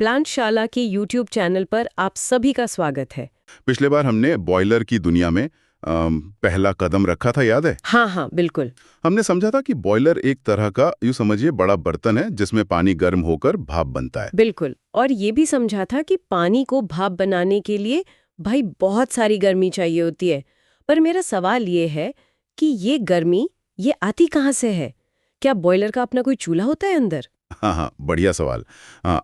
प्लांटशाला के YouTube channel पर आप सभी का स्वागत है। पिछले बार हमने बॉयलर की दुनिया में पहला कदम रखा था, याद है? हाँ, बिल्कुल। हमने समझा था कि बॉयलर एक तरह का, यूँ समझिए, बड़ा बर्तन है जिसमें पानी गर्म होकर भाप बनता है। बिल्कुल। और ये भी समझा था कि पानी को भाप बनाने के लिए भाई बहुत सारी गर्मी चाहिए होती है। पर मेरा सवाल ये है कि ये गर्मी ये आती कहाँ से है? क्या बॉयलर का अपना कोई चूल्हा होता है अंदर? हाँ, बढ़िया सवाल।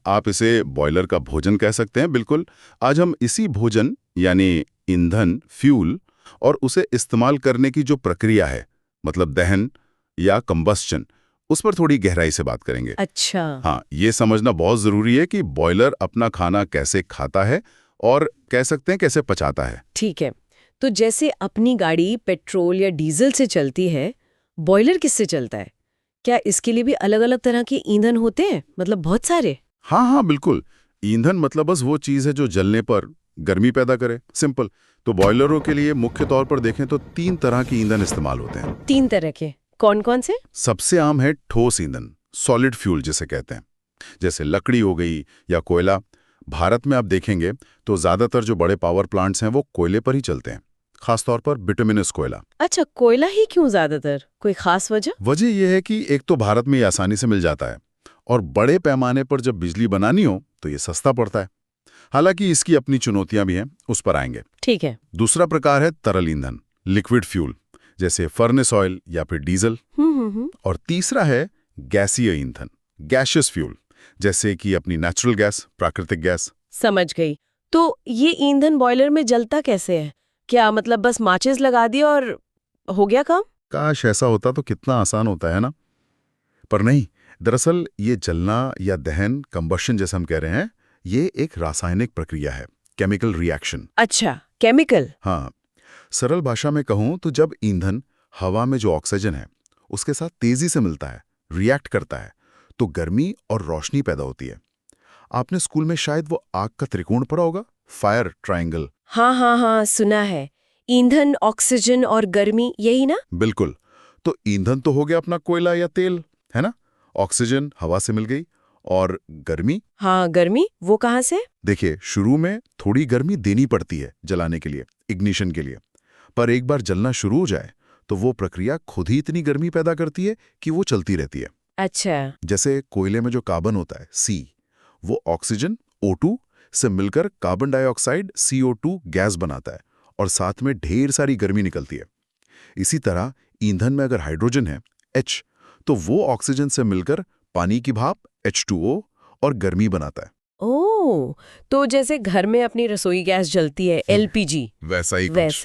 आप इसे बॉयलर का भोजन कह सकते हैं, बिल्कुल। आज हम इसी भोजन यानी ईंधन, फ्यूल और उसे इस्तेमाल करने की जो प्रक्रिया है, मतलब दहन या कंबस्चन, उस पर थोड़ी गहराई से बात करेंगे। अच्छा। हाँ, ये समझना बहुत ज़रूरी है कि बॉयलर अपना खाना कैसे खाता है और कह सकते हैं कैसे पचाता है। ठीक है। तो जैसे अपनी गाड़ी पेट्रोल या डीजल से चलती है, बॉयलर किससे चलता है? क्या इसके लिए भी अलग-अलग तरह के ईंधन होते हैं? मतलब बहुत सारे? हाँ, बिल्कुल। ईंधन मतलब बस वो चीज़ है जो जलने पर गर्मी पैदा करे, सिंपल। तो बॉयलरों के लिए मुख्य तौर पर देखें तो 3 तरह के ईंधन इस्तेमाल होते हैं। 3 तरह के? कौन-कौन से? सबसे आम है ठोस ईंधन, सॉलिड फ्यूल जिसे कहते हैं, जैसे लकड़ी हो गई या कोयला। भारत में आप देखेंगे तो ज़्यादातर जो बड़े पावर प्लांट्स हैं वो कोयले पर ही चलते हैं, खासतौर पर बिटुमिनस कोयला। अच्छा, कोयला ही क्यों ज्यादातर? कोई खास वजह? वजह यह है कि एक तो भारत में ये आसानी से मिल जाता है और बड़े पैमाने पर जब बिजली बनानी हो तो ये सस्ता पड़ता है। हालांकि इसकी अपनी चुनौतियां भी हैं, उस पर आएंगे। ठीक है। दूसरा प्रकार है तरल ईंधन, लिक्विड फ्यूल, जैसे फर्नेस ऑयल या फिर डीजल। और तीसरा है गैसीय ईंधन, गैसियस फ्यूल, जैसे कि अपनी नेचुरल गैस, प्राकृतिक गैस। समझ गई। तो ये ईंधन बॉयलर में जलता कैसे है? क्या मतलब बस माचिस लगा दिया और हो गया काम? काश ऐसा होता तो कितना आसान होता है ना। पर नहीं, दरअसल ये जलना या दहन, कंबशन जैसे हम कह रहे हैं, ये एक रासायनिक प्रक्रिया है, केमिकल रिएक्शन। अच्छा, केमिकल। हाँ, सरल भाषा में कहूं तो जब ईंधन हवा में जो ऑक्सीजन है उसके साथ तेजी से मिलता है, रिएक्ट करता है, तो गर्मी और रोशनी पैदा होती है। आपने स्कूल में शायद वो आग का त्रिकोण पढ़ा होगा, फायर ट्रायंगल। हाँ, सुना है। ईंधन, ऑक्सीजन और गर्मी, यही ना? बिल्कुल। तो ईंधन तो हो गया अपना कोयला या तेल, है ना? ऑक्सीजन हवा से मिल गई। और गर्मी? हाँ, गर्मी वो कहाँ से? देखिए, शुरू में थोड़ी गर्मी देनी पड़ती है जलाने के लिए, इग्निशन के लिए। पर एक बार जलना शुरू हो जाए तो वो प्रक्रिया खुद ही इतनी गर्मी पैदा करती है कि वो चलती रहती है। अच्छा। जैसे कोयले में जो कार्बन होता है, सी, वो ऑक्सीजन O2 से मिलकर कार्बन डाइऑक्साइड CO2 गैस बनाता है और साथ में ढेर सारी गर्मी निकलती है। इसी तरह ईंधन में अगर हाइड्रोजन है, H, तो वो ऑक्सीजन से मिलकर पानी की भाप H2O और गर्मी बनाता है। ओह, तो जैसे घर में अपनी रसोई गैस जलती है, LPG, वैसा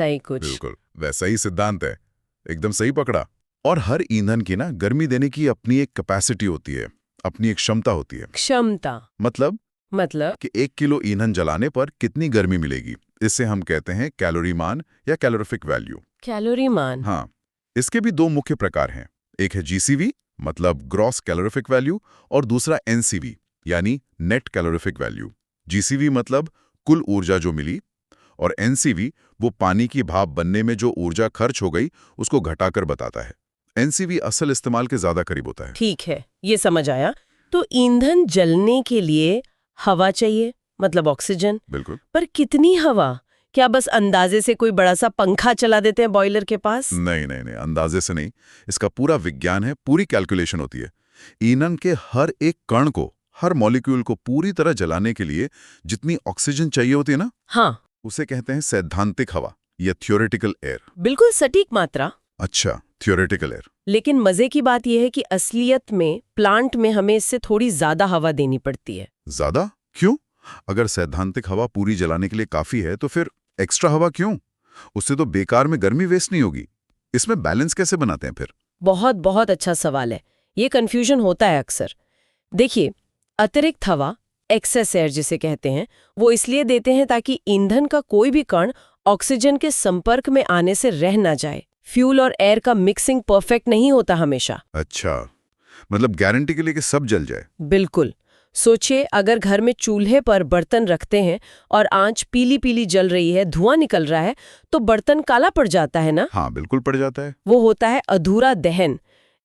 ही कुछ। बिल्कुल वैसा ही सिद्धांत है। एकदम सही पकड़ा। और हर ईंधन की ना गर्मी देने की अपनी एक कैपेसिटी होती है, अपनी एक क्षमता होती है। क्षमता? मतलब मतलब? कि 1 किलो ईंधन जलाने पर कितनी गर्मी मिलेगी, इससे हम कहते हैं कैलोरी मान या कैलोरीफिक वैल्यू। कैलोरी मान? हाँ, इसके भी 2 मुख्य प्रकार हैं। एक है GCV, मतलब ग्रॉस कैलोरीफिक वैल्यू, और दूसरा NCV, यानी नेट कैलोरीफिक वैल्यू। GCV मतलब कुल ऊर्जा जो मिली, और NCV वो पानी की भाप बनने में जो ऊर्जा खर्च हो गई उसको घटाकर बताता है। NCV असल इस्तेमाल के ज्यादा करीब होता है। ठीक है, ये समझ आया। तो ईंधन जलने के लिए हवा चाहिए, मतलब ऑक्सीजन। बिल्कुल। पर कितनी हवा? क्या बस अंदाजे से कोई बड़ा सा पंखा चला देते हैं बॉयलर के पास? नहीं, अंदाजे से नहीं। इसका पूरा विज्ञान है, पूरी कैलकुलेशन होती है। ईंधन के हर एक कण को, हर मॉलिक्यूल को पूरी तरह जलाने के लिए जितनी ऑक्सीजन चाहिए होती है ना, हाँ, उसे कहते हैं सैद्धांतिक हवा या थ्योरेटिकल एयर। बिल्कुल सटीक मात्रा। अच्छा, थ्योरेटिकल एयर। लेकिन मजे की बात यह है कि असलियत में प्लांट में हमें इससे थोड़ी ज्यादा हवा देनी पड़ती है। ज्यादा क्यों? अगर सैद्धांतिक हवा पूरी जलाने के लिए काफी है तो फिर एक्स्ट्रा हवा क्यों? उससे तो बेकार में गर्मी वेस्ट नहीं होगी। इसमें बैलेंस कैसे बनाते हैं फिर? बहुत अच्छा सवाल है। ये कंफ्यूजन होता है अक्सर। देखिए, अतिरिक्त हवा, एक्सेस एयर जिसे कहते हैं, वो इसलिए देते हैं ताकि ईंधन का कोई भी कण ऑक्सीजन के संपर्क में आने से रह ना जाए। फ्यूल और एयर का मिक्सिंग परफेक्ट नहीं होता हमेशा। अच्छा, मतलब गारंटी के लिए कि सब जल जाए। बिल्कुल। सोचिए, अगर घर में चूल्हे पर बर्तन रखते हैं और आंच पीली पीली जल रही है, धुआं निकल रहा है, तो बर्तन काला पड़ जाता है ना? हाँ, बिल्कुल पड़ जाता है। वो होता है अधूरा दहन।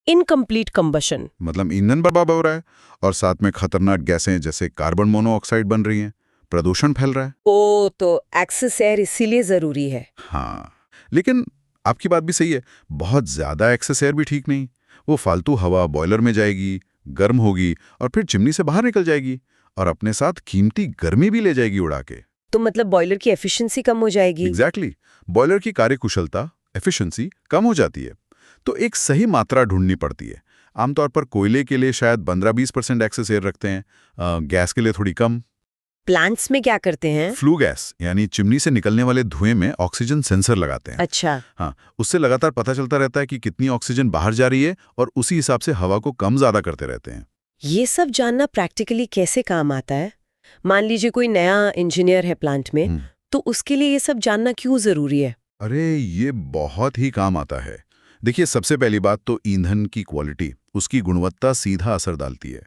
Incomplete combustion. मतलब ईंधन बर्बाद हो रहा है और साथ में खतरनाक गैसें जैसे कार्बन मोनोऑक्साइड बन रही हैं, प्रदूषण फैल रहा है। ओ, तो एक्सेस एयर इसीलिए जरूरी है। हाँ, लेकिन आपकी बात भी सही है, बहुत ज्यादा एक्सेस एयर भी ठीक नहीं। वो फालतू हवा बॉयलर में जाएगी, गर्म होगी और फिर चिमनी से बाहर निकल जाएगी और अपने साथ कीमती गर्मी भी ले जाएगी उड़ा के। तो मतलब बॉयलर की एफिशिएंसी कम हो जाएगी। एग्जैक्टली, बॉयलर की कार्यकुशलता, एफिशिएंसी कम हो जाती है। तो एक सही मात्रा ढूंढनी पड़ती है। आमतौर पर कोयले के लिए शायद 15-20% एक्सेस एयर रखते हैं, गैस के लिए थोड़ी कम। प्लांट्स में क्या करते हैं? फ्लू गैस यानी चिमनी से निकलने वाले धुएं में ऑक्सीजन सेंसर लगाते हैं। अच्छा। हाँ, उससे लगातार पता चलता रहता है कि कितनी ऑक्सीजन बाहर जा रही है और उसी हिसाब से हवा को कम ज्यादा करते रहते हैं। ये सब जानना प्रैक्टिकली कैसे काम आता है? मान लीजिए कोई नया इंजीनियर है प्लांट में, तो उसके लिए ये सब जानना क्यों जरूरी है? अरे, ये बहुत ही काम आता है। देखिए, सबसे पहली बात तो ईंधन की क्वालिटी, उसकी गुणवत्ता सीधा असर डालती है।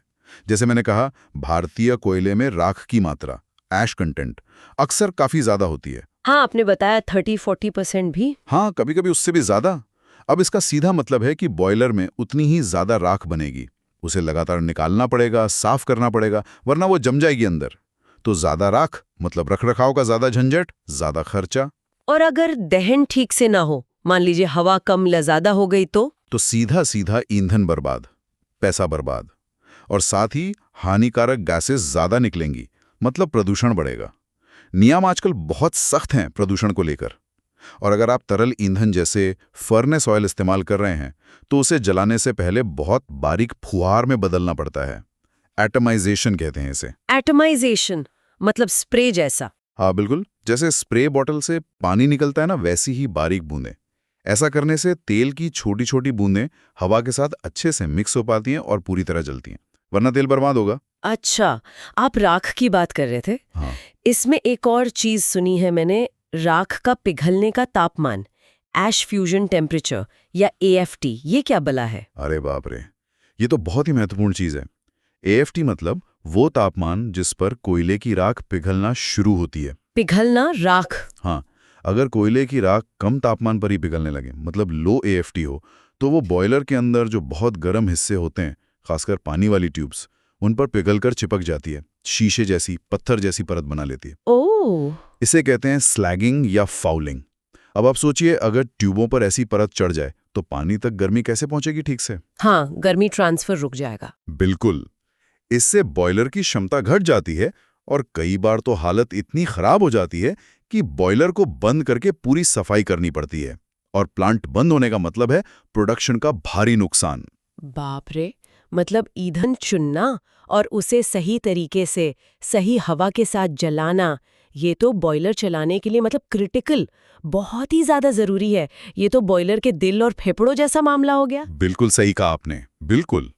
जैसे मैंने कहा, भारतीय कोयले में राख की मात्रा, ऐश कंटेंट, अक्सर काफी ज्यादा होती है। हाँ, आपने बताया 30-40% भी। हाँ, कभी कभी उससे भी ज्यादा। अब इसका सीधा मतलब है कि बॉयलर में उतनी ही ज्यादा राख बनेगी, उसे लगातार निकालना पड़ेगा, साफ करना पड़ेगा, वरना वो जम जाएगी अंदर। तो ज्यादा राख मतलब रखरखाव का ज्यादा झंझट, ज्यादा खर्चा। और अगर दहन ठीक से ना हो, मान लीजिए हवा कम या ज्यादा हो गई तो सीधा सीधा ईंधन बर्बाद, पैसा बर्बाद, और साथ ही हानिकारक गैसेस ज्यादा निकलेंगी, मतलब प्रदूषण बढ़ेगा। नियम आजकल बहुत सख्त हैं प्रदूषण को लेकर, और अगर आप तरल ईंधन जैसे फर्नेस ऑयल इस्तेमाल कर रहे हैं तो उसे जलाने से पहले बहुत बारीक फुहार में बदलना पड़ता है। एटमाइजेशन कहते हैं इसे। एटमाइजेशन मतलब स्प्रे जैसा? हाँ बिल्कुल, जैसे स्प्रे बॉटल से पानी निकलता है ना, वैसी ही बारीक बूंदें। ऐसा करने से तेल की छोटी छोटी बूंदें हवा के साथ अच्छे से मिक्स हो पाती हैं और पूरी तरह जलती हैं, वरना तेल बर्बाद होगा। अच्छा, आप राख की बात कर रहे थे। हाँ, इसमें एक और चीज सुनी है मैंने, राख का पिघलने का तापमान, ऐश फ्यूजन टेम्परेचर या AFT, ये क्या बला है? अरे बाप रे, ये तो बहुत ही महत्वपूर्ण चीज है। AFT मतलब वो तापमान जिस पर कोयले की राख पिघलना शुरू होती है। पिघलना राख? हाँ, अगर कोयले की राख कम तापमान पर ही पिघलने लगे, मतलब लो AFT हो, तो वो बॉयलर के अंदर जो बहुत गर्म हिस्से होते हैं, खासकर पानी वाली ट्यूब्स, उन पर पिघलकर चिपक जाती है, शीशे जैसी, पत्थर जैसी परत बना लेती है। ओह! इसे कहते हैं स्लैगिंग या फाउलिंग। अब आप सोचिए, अगर ट्यूबों पर ऐसी परत चढ़ जाए तो पानी तक गर्मी कैसे पहुंचेगी ठीक से? हाँ, गर्मी ट्रांसफर रुक जाएगा। बिल्कुल। इससे बॉयलर की क्षमता घट जाती है और कई बार तो हालत इतनी खराब हो जाती है कि बॉयलर को बंद करके पूरी सफाई करनी पड़ती है। और प्लांट बंद होने का मतलब है प्रोडक्शन का भारी नुकसान। बाप रे, मतलब ईंधन चुनना और उसे सही तरीके से सही हवा के साथ जलाना, ये तो बॉयलर चलाने के लिए मतलब क्रिटिकल, बहुत ही ज्यादा जरूरी है। ये तो बॉयलर के दिल और फेफड़ों जैसा मामला हो गया। बिल्कुल सही कहा आपने, बिल्कुल।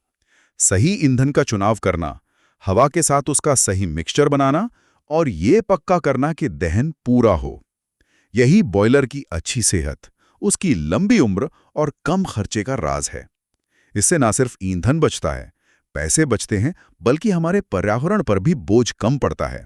सही ईंधन का चुनाव करना, हवा के साथ उसका सही मिक्सचर बनाना और ये पक्का करना कि दहन पूरा हो, यही बॉयलर की अच्छी सेहत, उसकी लंबी उम्र और कम खर्चे का राज है। इससे ना सिर्फ ईंधन बचता है, पैसे बचते हैं, बल्कि हमारे पर्यावरण पर भी बोझ कम पड़ता है।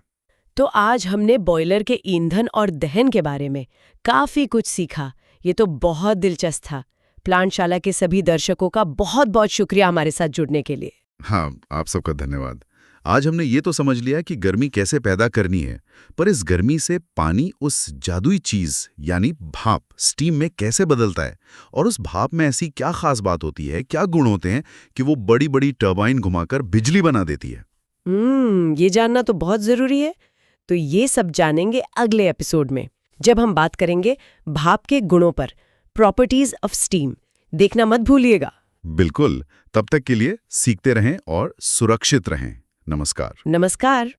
तो आज हमने बॉयलर के ईंधन और दहन के बारे में काफी कुछ सीखा। ये तो बहुत दिलचस्प था। प्लांटशाला के सभी दर्शकों का बहुत बहुत शुक्रिया हमारे साथ जुड़ने के लिए। हाँ, आप सबका धन्यवाद। आज हमने ये तो समझ लिया कि गर्मी कैसे पैदा करनी है, पर इस गर्मी से पानी उस जादुई चीज यानी भाप, स्टीम में कैसे बदलता है, और उस भाप में ऐसी क्या खास बात होती है, क्या गुण होते हैं कि वो बड़ी बड़ी टर्बाइन घुमाकर बिजली बना देती है। ये जानना तो बहुत जरूरी है। तो ये सब जानेंगे अगले एपिसोड में, जब हम बात करेंगे भाप के गुणों पर, प्रॉपर्टीज ऑफ स्टीम। देखना मत भूलिएगा। बिल्कुल। तब तक के लिए सीखते रहें और सुरक्षित रहें। नमस्कार। नमस्कार।